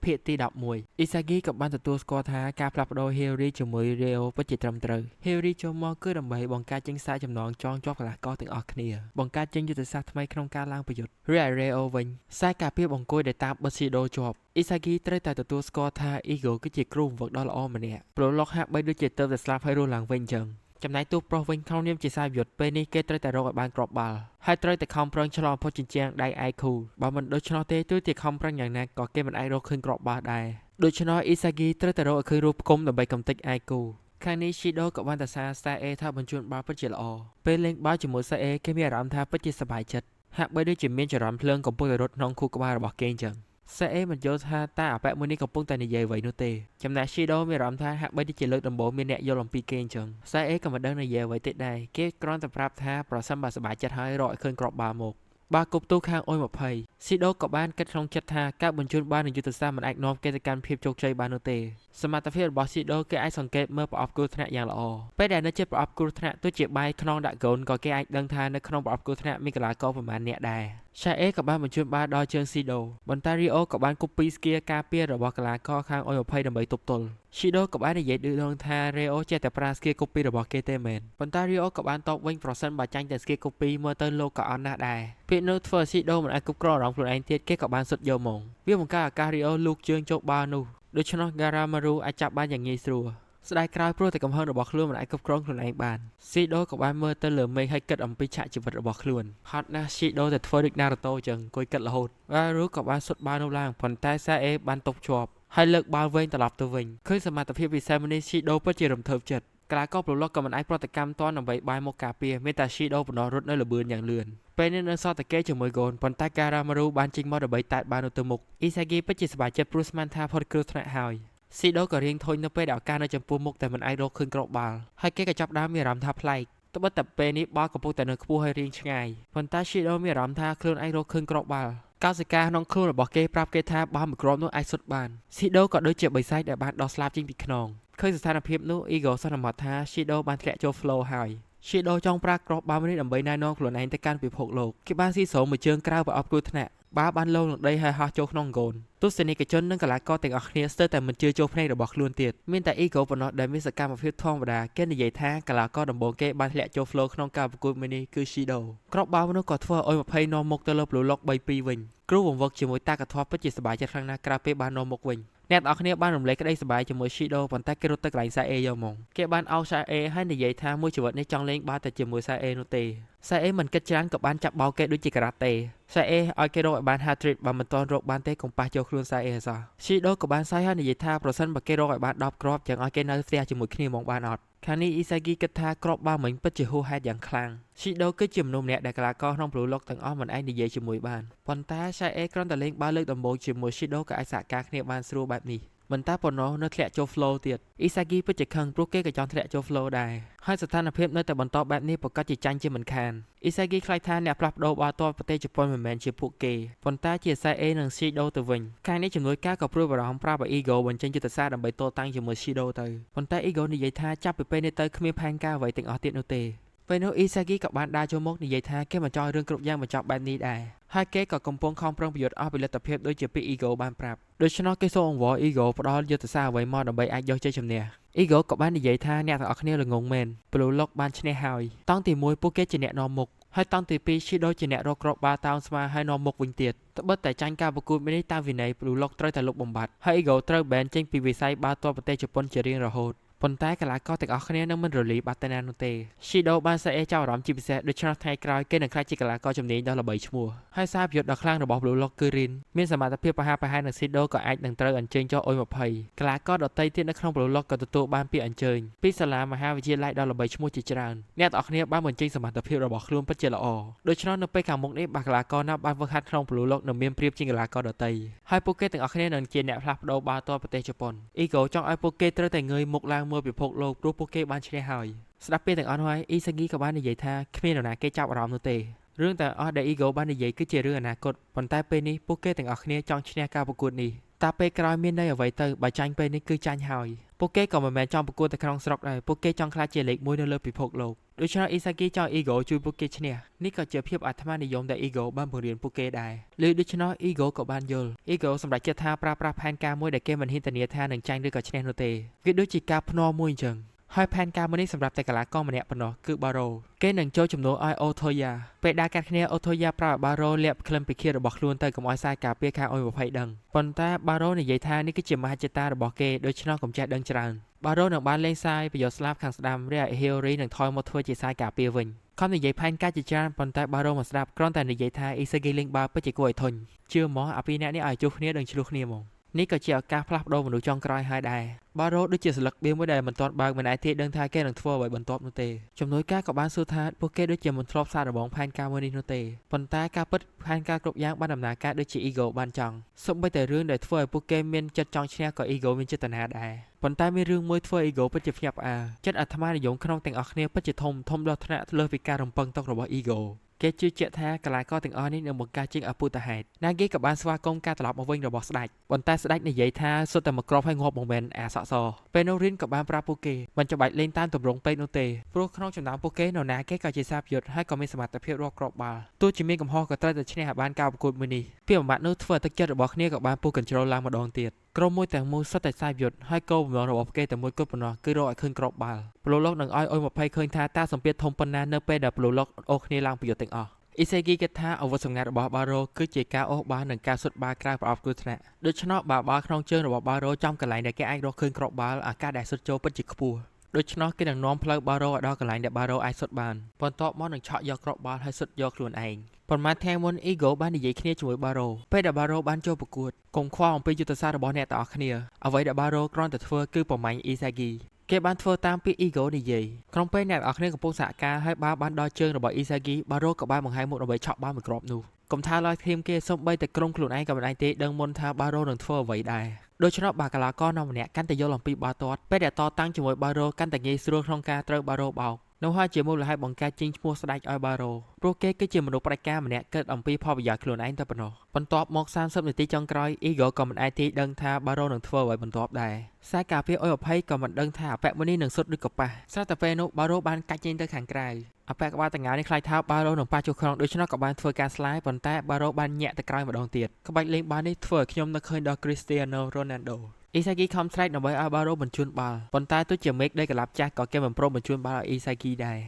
ភាគទី11អ៊ីសាហ្គីក៏បានទទួលស្គាល់ថាការផ្លាស់ប្ដូរ Harry ជាមួយ Rio ពិតជាត្រឹមត្រូវ Harry ចូលមកគឺដើម្បីបង្កើតចេញខ្សែចំណងចងជាប់កីឡាករទាំងអស់គ្នាបង្កើតចេញយុទ្ធសាស្ត្រថ្មីក្នុងការឡើងប្រយុទ្ធរីឯ Rio វិញខ្សែការពារបង្គោលដែលតាមបិទ Shido ជាប់អ៊ីសាហ្គីត្រូវតែទទួលស្គាល់ថា Ego គឺជាគ្រូបង្វឹកដ៏ល្អម្នាក់ប្រូឡុកហាក់បីដូចជាទៅតែស្លាប់ហើយរស់ឡើងវិញអញ្ចឹងចំណែកទូប្រុសវិញក្នុងនាមជាសាយយុទ្ធពេលនេះគេត្រូវតែរកឲ្យបានគ្រាប់បាល់ហើយត្រូវតែខំប្រឹងឆ្លងផុតជញ្ជាំងដៃឯកូបើមិនដូច្នោះទេទោះជាខំប្រឹងយ៉ាងណាក៏គេមិនអាចរកឃើញគ្រាប់បាល់ដែរដូច្នោះអ៊ីសាហ្គីត្រូវតែរកឲ្យឃើញរូបផ្គុំដើម្បីកំទេចឯកូខាងនេះ Shido ក៏បានតែសារ A ថាបញ្ជូនបាល់ពិតជាល្អពេលលេងបាល់ជាមួយ A គេមានអារម្មណ៍ថាពិតជាសប្បាយចិត្តហាក់បីដូចជាមានចរន្តភ្លើងកំពុងតែរត់ក្នុងខួរក្បាលរបស់គេអញ្ចឹងសេអេមិនយល់ថាតើអាប៉ែមួយនេះកំពុងតែនិយាយអ្វីនោះទេចំណែក Shido មានអារម្មណ៍ថាហាក់បីដូចជាលើកដំបូងមានអ្នកយល់អំពីគេអញ្ចឹងសេអេក៏មិនដឹងនិយាយអ្វីទេដែរគេគ្រាន់តែប្រាប់ថាប្រសិនបើសប្បាយចិត្តហើយរកឲ្យឃើញគ្រាប់បាល់មកបាល់គប់ទូខាងអ៊ុយ20 Shido ក៏បានគិតក្នុងចិត្តថាការបញ្ជូនបាល់នៃយុទ្ធសាស្ត្រមិនអាចនាំគេទៅកាន់ភាពជោគជ័យបាននោះទេសមត្ថភាពរបស់ Shido គេអាចសង្កេតមើលប្រអប់គ្រោះថ្នាក់យ៉ាងល្អពេលដែលនៅជិតប្រអប់គ្រោះថ្នាក់ទោះជាបាយខ្នងដាក់កូនក៏គេអាចដឹងថានៅក្នុងប្រអប់គ្រោះថ្នាក់មានកីឡាករប្រមាណអ្នកដែរShae ក៏បានបញ្ជូនបាល់ដល់ជើង Shido បន្តែ Rio ក៏បានកុបពីស្គីការពាររបស់កីឡាករខាងអ៊ុយ20ដើម្បីទប់ទល់ Shido ក៏បាននិយាយឌឺដងថា Rio ចេះតែប្រើស្គីកុបពីរបស់គេទេមែនប៉ុន្តែ Rio ក៏បានតបវិញប្រសិនបើចាញ់តែស្គីកុបពីមើលទៅលោកក៏អន់ណាស់ដែរពាក្យនោះធ្វើ Shido មិនអាចគ្រប់គ្រងអារម្មណ៍ខ្លួនឯងទៀតគេក៏បានសុទ្ធយកមកវាបង្កើតឱកាស Rio លូកជើងចូលបាល់នោះដូច្នោះ Garamaru អាចចាប់បានយ៉ាងងាយស្រួលស្ដាយក្រោយព្រោះតែកំហឹងរបស់ខ្លួនមិនអាចគ្រប់គ្រងខ្លួនឯងបាន Shido ក៏បានមើលទៅលើមេឃហើយគិតអំពីឆាកជីវិតរបស់ខ្លួនហត់ណាស់ Shido តែធ្វើដូច Naruto ចឹងអង្គុយគិតរហូត Garamaru ក៏បានសុទ្ធបាល់នោះឡើងប៉ុន្តែ Sae បានទប់ជាប់ហើយលើកបាល់វិញត្រឡប់ទៅវិញឃើញសមត្ថភាពពិសេសមួយនេះ Shido ពិតជារំភើបចិត្តកីឡាករប្រឡូកក៏មិនអាចប្រតិកម្មទាន់ដើម្បីបាយមកការពារមានតែ Shido បណ្ដោះរត់នៅលបឿនយ៉ាងលឿនពេលនេះនៅសល់តែគេជាមួយកូនប៉ុន្តែ Garamaru បានចេញមកដើម្បីតាតបាល់នោះទៅមុខ Isagi ពិតជាសប្បាយចិត្តព្រោះស្មានថាផុតគ្រោះថ្នាក់ហើយShido ក៏រៀងធុញនៅពេលដែលឱកាសនៅចំពោះមុខតែមិនអាចរកឃើញគ្រាប់បាល់ហើយគេក៏ចាប់ដើមមានអារម្មណ៍ថាប្លែកត្បិតតែពេលនេះបាល់កំពុងតែនៅខ្ពស់ហើយរៀងឆ្ងាយប៉ុន្តែ Shido មានអារម្មណ៍ថាខ្លួនអាចរកឃើញគ្រាប់បាល់កោសិកាក្នុងខ្លួនរបស់គេប្រាប់គេថាបាល់មួយគ្រាប់នោះអាចសុទ្ធបាន Shido ក៏ដូចជាបិសាចដែលបានដោះស្លាប់ចេញពីខ្នងឃើញស្ថានភាពនោះ Ego សន្មតថា Shido បានធ្លាក់ចូល flow ហើយ Shido ចង់ប្រើគ្រាប់បាល់នេះដើម្បីណែនាំខ្លួនឯងទៅកាន់ពិភពលោកគេបានស៊ីសរមួយជើងក្រៅប្រអប់គ្រោះថ្នាក់បាល់បានលងនឹងដីហើយហោះចូលក្នុងហ្គោលទស្សនិកជននិងកីឡាករទាំងអស់គ្នាស្ទើរតែមិនជឿចូលភ្នែករបស់ខ្លួនទៀតមានតែ Ego ប៉ុណ្ណោះដែលមានសកម្មភាពធម្មតាគេនិយាយថាកីឡាករដំបូងគេបានធ្លាក់ចូល flow ក្នុងការប្រកួតមួយនេះគឺ Shido គ្រាប់បាល់នោះក៏ធ្វើឲ្យអ៊ុយ20នាំមុខទៅលើ Blue Lock 3-2 វិញគ្រូបង្វឹកជាមួយតាកថ្វាពិតជាសប្បាយចិត្តខ្លាំងណាស់ក្រៅពេលបាននាំមុខវិញអ្នកទាំងអស់គ្នាបានរំលែកក្តីសប្បាយជាមួយ Shido ប៉ុន្តែគេរត់ទៅកន្លែង Sae យកមកគេបានអោប Sae ហើយនិយាយថាមួយជីវិតនេះចង់លេងបាល់តែជាមួយ Sae នោះទេ Sae មិនគិតច្រើនក៏បានចាប់បោកគេដូចជាការ៉ាតេ Sae ឲ្យគេរកឲ្យបាន hat trick បើមិនទាន់រកបានទេកុំប៉ះចូលខ្លួន Sae សោះ Shido ក៏បានសើចហើយនិយាយថាប្រសិនបើគេរកឲ្យបាន10គ្រាប់ចឹងឲ្យគេនៅផ្ទះជាមួយគ្នាមកបានអត់ខាងនេះ Isagi គិតថាគ្រាប់បាល់មិញពិតជាហួសហេតុយ៉ាងខ្លាំង Shido គឺជាមនុស្សម្នាក់ដែលកីឡាករក្នុង Blue Lock ទាំងអស់មិនអាចនិយាយជាមួយបានប៉ុន្តែ Sae គ្រាន់តែលេងបាល់លើកដំបូងជាមួយ Shido ក៏អាចសហការគ្នាបានស្រួលបែបនេះមិនតែប៉ុណ្ណោះនៅធ្លាក់ចូល flow ទៀត Isagi ពិតជាខឹងព្រោះគេក៏ចង់ធ្លាក់ចូល flow ដែរហើយស្ថានភាពនៅតែបន្តបែបនេះប្រកាសជាចាញ់ជាមិនខាន Isagi ខ្លាចថាអ្នកផ្លាស់ប្ដូរបាល់ទាត់ប្រទេសជប៉ុនមិនមែនជាពួកគេប៉ុន្តែជា Sae និង Shido ទៅវិញខាងនេះជំនួយការក៏ព្រួយបារម្ភប្រាប់ឲ្យ Ego បញ្ចេញយុទ្ធសាស្ត្រដើម្បីតតាំងជាមួយ Shido ទៅប៉ុន្តែ Ego និយាយថាចាប់ពីពេលនេះទៅគ្មានផែនការអ្វីទាំងអស់ទៀតនោះទេពេលនោះ Isagi ក៏បានដើរចូលមកនិយាយថាគេមិនចង់រឿងគ្រប់យ៉ាងបញ្ចប់បែបនេះដែរហើយគេក៏កំពុងខំប្រឹងប្រយុទ្ធអស់ពីលទ្ធភាពដូចជាពី Ego បានប្រាប់ដូច្នោះគេសូមអង្វរ Ego ផ្ដល់យុទ្ធសាស្ត្រអ្វីមកដើម្បីអាចយកជ័យជំនះ Ego ក៏បាននិយាយថាអ្នកទាំងអស់គ្នាល្ងងមែន Blue Lock បានឈ្នះហើយតង់ទី1ពួកគេជាអ្នកនាំមុខហើយតង់ទី2 Shido ជាអ្នករកគ្រាប់បាល់តោងស្មាហើយនាំមុខវិញទៀតត្បិតតែចាញ់ការប្រកួតមួយនេះតាមវិន័យ Blue Lock ត្រូវតែលុបបំបាត់ហើយ Ego ត្រូវ ban ចេញពីវិស័យបាល់ទាត់ប្រទេសជប៉ុនជារៀងរហូតប៉ុន្តែកីឡាករទាំងអស់គ្នានឹងមិនរលាយបាត់ទៅណានោះទេ Shido បានSae ចាប់អារម្មណ៍ជាពិសេសដូច្នោះថ្ងៃក្រោយគេនឹងក្លាយជាកីឡាករជំនាញដ៏ល្បីឈ្មោះហើយសារប្រយុទ្ធដ៏ខ្លាំងរបស់ Blue Lock គឺ Rin មានសមត្ថភាពប្រហាក់ប្រហែលនឹង Shido ក៏អាចនឹងត្រូវអញ្ជើញចុះអ៊ុយ20កីឡាករដទៃទៀតនៅក្នុង Blue Lock ក៏ទទួលបានពាក្យអញ្ជើញពីសាលាមហាវិទ្យាល័យដ៏ល្បីឈ្មោះជាច្រើនអ្នកទាំងអស់គ្នាបានបញ្ចេញសមត្ថភាពរបស់ខ្លួនពិតជាល្អដូច្នោះនៅពេលខាងមុខនេះបាល់កីឡាករណាបានវឹកហាត់ក្នុង Blue Lock នឹងមានប្រៀបជាងកីឡាករដទៃហើយពួកគេទាំងអស់គ្នានឹងជាអ្នកផ្លាស់ប្ដូរបាល់ទាត់ប្រទេសជប៉ុន Ego ចង់ឲ្យពួកគេត្រូវតែងើយមុខឡើងមើលពិភពលោកព្រោះពួកគេបានឈ្នះហើយស្ដាប់ពេលទាំងអស់នោះហើយ Isagi ក៏បាននិយាយថាគ្មាននរណាគេចាប់អារម្មណ៍នោះទេរឿងទាំងអស់ដែល Ego បាននិយាយគឺជារឿងអនាគតប៉ុន្តែពេលនេះពួកគេទាំងអស់គ្នាចង់ឈ្នះការប្រកួតនេះតើពេលក្រោយមានន័យអ្វីទៅបើចាញ់ពេលនេះគឺចាញ់ហើយពួកគេក៏មិនមែនចង់ប្រកួតតែក្នុងស្រុកដែរពួកគេចង់ក្លាយជាលេខ1នៅលើពិភពលោក ដូច្នេះអ៊ីសាគីចង់អ៊ីហ្គោជួយពួកគេឈ្នះនេះក៏ជាភាពអាត្មានិយមដែលអ៊ីហ្គោបានបង្រៀនពួកគេដែរលើដូច្នេះអ៊ីហ្គោក៏បានយល់អ៊ីហ្គោសម្រេចចិត្តថាប្រើប្រាស់ផែនការមួយដែលគេមិនហ៊ានធានាថានឹងចាញ់ឬក៏ឈ្នះនោះទេវាដូចជាការភ្នាល់មួយអញ្ចឹងហើយផែនការមួយនេះសម្រាប់តែកីឡាករម្នាក់ប៉ុណ្ណោះគឺបារ៉ូគេនឹងចូលជំនួសឲ្យអូថូយ៉ាពេលដែលកាត់គ្នាអូថូយ៉ាប្រាប់ឲ្យបារ៉ូលាក់ក្លឹមពិឃាតរបស់ខ្លួនទៅកុំឲ្យខ្សែការពារខាងអ៊ុយ20ដឹងប៉ុន្តែបារ៉ូនិយាយថានេះគឺជាមហិច្ឆតារបស់គេដូច្នេះកុំចេះដឹងច្រើនបារ៉ូនឹងបានលេងខ្សែប្រយោជន៍ស្លាប់ខាងស្ដាំរីឯហេរីនឹងថយមកធ្វើជាខ្សែការពារវិញខំនិយាយផែនការជាច្រើនប៉ុន្តែបារ៉ូមិនស្ដាប់គ្រាន់តែនិយាយថាអ៊ីសាហ្គីលេងបាល់ពិតជាគួរឲ្យធុញជឿមកអាពីរអ្នកនេះឲ្យជួបគ្នានឹងឆ្លោះគ្នាហ្មងនេះក៏ជាឱកាសផ្លាស់ប្ដូរមនុស្សចុងក្រោយហើយដែរបារ៉ូដូចជាស្លឹកបៀមួយដែលមិនទាន់បើកមិនអាចទាយដឹងថាគេនឹងធ្វើអ្វីបន្ទាប់នោះទេជំនួយការក៏បានសួរថាពួកគេដូចជាមិនធ្លាប់សាកល្បងផែនការមួយនេះនោះទេប៉ុន្តែការពិតផែនការគ្រប់យ៉ាងបានដំណើរការដូចជាអ៊ីហ្គោបានចង់សូម្បីតែរឿងដែលធ្វើឲ្យពួកគេមានចិត្តចង់ឈ្នះក៏អ៊ីហ្គោមានចេតនាដែរប៉ុន្តែមានរឿងមួយធ្វើអ៊ីហ្គោពិតជាភ្ញាក់ផ្អើលចិត្តអាត្មានិយមក្នុងទាំងអស់គ្នាពិតជាធំដល់ថ្នាក់លើសពីការរំពឹងទុករបស់អ៊ីហ្គោគេជឿជាក់ថាកីឡាករទាំងអស់នេះនឹងបង្កើតជាងអពុធហេតុណាគេក៏បានស្វាគមន៍ការត្រឡប់មកវិញរបស់ស្ដេចប៉ុន្តែស្ដេចនិយាយថាសុទ្ធតែមកគ្របឲ្យងាប់មិនមែនអាសក់សពេលនោះរៀនក៏បានប្រាប់ពួកគេមិនចាំបាច់លេងតាមទម្រង់ពេកនោះទេព្រោះក្នុងចំណោមពួកគេនរណាគេក៏ជាសាបយុទ្ធហើយក៏មានសមត្ថភាពរាប់គ្រាប់បាល់ទោះជាមានកំហុសក៏ត្រូវតែឈ្នះឲ្យបានការប្រកួតមួយនេះពីបំបត្តិនោះធ្វើឲ្យទឹកចិត្តរបស់គ្នាក៏បានពុះកញ្ជ្រោលឡើងម្ដងទៀតក្រុមមួយទាំងមូលសុទ្ធតែសាបយុទ្ធហើយគោលបំណងរបស់ពួកគេតែមួយគត់ប៉ុណ្ណោះគឺរកឲ្យឃើញគ្រាប់បាល់ប្លូឡុកនឹងឲ្យអ៊ុយ20ឃើញថាតើសម្ពាធធំប៉ុណ្ណានៅពេលដែលប្លូឡុកអូសគ្នាឡើងប្រយុទ្ធទាំងអស់អ៊ីសេគីគិតថាអាវុធសម្ងាត់របស់បារ៉ូគឺជាការអូសបាល់និងការសុទ្ធបាល់ក្រៅប្រអប់គ្រោះថ្នាក់ដូច្នេះបាល់ក្នុងជើងរបស់បារ៉ូចំកន្លែងដែលគេអាចរកឃើញគ្រាប់បាល់អាកាសដែលសុទ្ធចូលពិតជាខ្ពស់ដូច្នេះគេនឹងនាំផ្លូវបារ៉ូឲ្យដល់កន្លែងដែលបារ៉ូអាចសុទ្ធបានបន្ទាប់មកនឹងឆក់យកគ្រាប់បាល់ហើយសុទ្ធយកខ្លួនឯងប៉ុន្មានថ្ងៃមុនអ៊ីហ្គោបាននិយាយគ្នាជាមួយបារ៉ូពេលដែលបារ៉ូបានចូលប្រកួតកុំខ្វល់អំពីយុទ្ធសាស្ត្ររបស់អ្នកទាំងអស់គ្នាអ្វីដែលបារ៉ូគ្រាន់តែធ្វើគឺប្រមាញ់អ៊ីសាហ្គីគេបានធ្វើតាមពីអ៊ីហ្គោនិយាយក្នុងពេលអ្នកទាំងអស់គ្នាកំពុងសហការហើយបាល់បានដល់ជើងរបស់អ៊ីសាហ្គីបារ៉ូក៏បានបង្ហាញមុខដើម្បីឆក់បាល់មួយគ្រាប់នោះកុំថាឡើយធីមគេសូម្បីតែក្រុមខ្លួនឯងក៏មិនអាចទេដឹងមុនថាបារ៉ូនឹងធ្វើអ្វីដែរដូច្នេះបាល់កីឡាករណាម្នាក់កាន់តែយល់អំពីបាល់ទាត់ពេលដែលតតាំងជាមួយបារ៉ូកាន់តែងាយស្រួលក្នុងការត្រូវបារ៉ូបោកនោះហើយជាមូលហេតុបង្កើតចេញឈ្មោះស្ដេចឲ្យបារ៉ូព្រោះគេគឺជាមនុស្សផ្ដាច់ការម្នាក់គិតអំពីផលប្រយោជន៍ខ្លួនឯងតែប៉ុណ្ណោះបន្ទាប់មក30នាទីចុងក្រោយអ៊ីហ្គោក៏មិនអាចទាយដឹងថាបារ៉ូនឹងធ្វើអ្វីបន្ទាប់ដែរខ្សែការពារអ៊ុយ20ក៏មិនដឹងថាអពៈមួយនេះនឹងសុទ្ធឬក៏ប៉ះស្រាប់តែពេលនោះបារ៉ូបានកាច់ចេញទៅខាងក្រៅអពៈក្បាលតង្កើនេះខ្លាចថាបារ៉ូនឹងប៉ះចុះក្នុងដូច្នេះក៏បានធ្វើការស្លាយប៉ុន្តែបារ៉ូបានញាក់ទៅក្រោយម្ដងទៀតក្បាច់លេងបាល់នេះធ្វើឲ្យខ្ញុំនឹកឃើញដល់ Cristiano Ronaldoអ៊ីសាហ្គីខំស្រែកដើម្បីឲ្យបារ៉ូបញ្ជូនបាល់ប៉ុន្តែទោះជាមេឃដីកន្លាប់ចាស់ក៏គេមិនព្រមបញ្ជូនបាល់ឲ្យអ៊ីសាហ្គីដែរ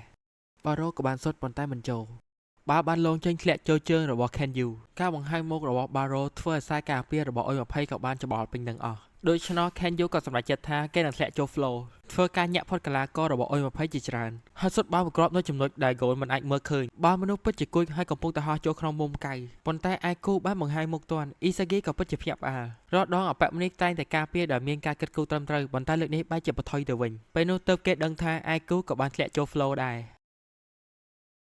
បារ៉ូក៏បានសុទ្ធប៉ុន្តែមិនចូលបាល់បានលងចេញធ្លាក់ចូលជើងរបស់ Ken Yu ការបង្ហាញមុខរបស់បារ៉ូធ្វើឲ្យខ្សែការពាររបស់អ៊ុយ20ក៏បានច្បល់ពេញទាំងអស់ដូច្នេះ Ken Yu ក៏សម្រេចចិត្តថាគេនឹងធ្លាក់ចូល flow ធ្វើការញាក់ផុតកីឡាកររបស់អ៊ុយ20ជាច្រើនហើយសុទ្ធបាល់ប្រក្របនៅចំណុចដែលហ្គោលមិនអាចមើលឃើញបាល់មនុស្សពិតជាគួចហើយកំពុងតែហោះចូលក្នុងមុំកៅប៉ុន្តែឯគូបានបង្ហាញមុខទាន់អ៊ីសាហ្គីក៏ពិតជាភ្ញាក់ផ្អើលរាល់ដងអពៈម្នេះតែងតែការពារដែលមានការគិតគូរត្រឹមត្រូវប៉ុន្តែលើកនេះបែរជាបថុយទៅវិញពេលនោះទើបគេដឹងថាឯគូក៏បានធ្លាក់ចូល flow ដែរ